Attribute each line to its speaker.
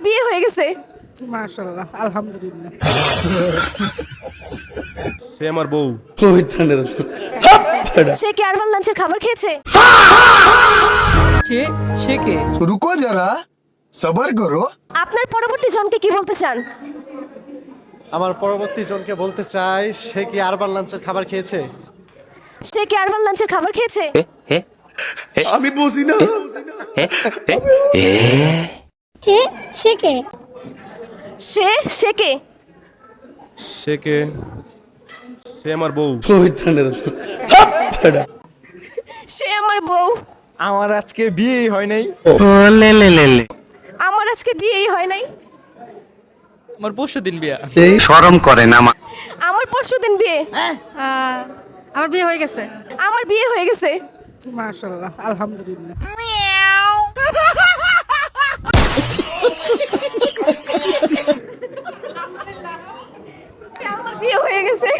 Speaker 1: বিয়ে হয়ে গেছে।
Speaker 2: মাশাআল্লাহ, আলহামদুলিল্লাহ।
Speaker 3: সে আমার বউ।
Speaker 1: সে কি আরমান লাঞ্চের খাবার খেয়েছে?
Speaker 2: কে? সে কে?
Speaker 4: रुको जरा सबर करो।
Speaker 1: আপনার পরবর্তী জনকে কি বলতে চান?
Speaker 5: আমার পরবর্তী জনকে বলতে চাই, সে কি আরবান লাঞ্চের খাবার খেয়েছে?
Speaker 1: সে কি আরমান লাঞ্চের খাবার খেয়েছে?
Speaker 4: আমি বুঝি না।
Speaker 6: কে? সে কে?
Speaker 1: সে কে?
Speaker 3: সে কে? সে আমার বউ।
Speaker 1: সে আমার বউ।
Speaker 5: আমার আজকে বিয়েই হয় নাই।
Speaker 1: আমার আজকে বিয়েই হয় নাই।
Speaker 2: আমার পরশুদিন বিয়া।
Speaker 7: শরম করে না
Speaker 1: আমার পরশুদিন বিয়ে।
Speaker 6: আমার বিয়ে হয়ে গেছে।
Speaker 1: আমার বিয়ে হয়ে গেছে।
Speaker 2: মাশাআল্লাহ, আলহামদুলিল্লাহ।
Speaker 1: আমার বিয়ে হয়ে গেছে।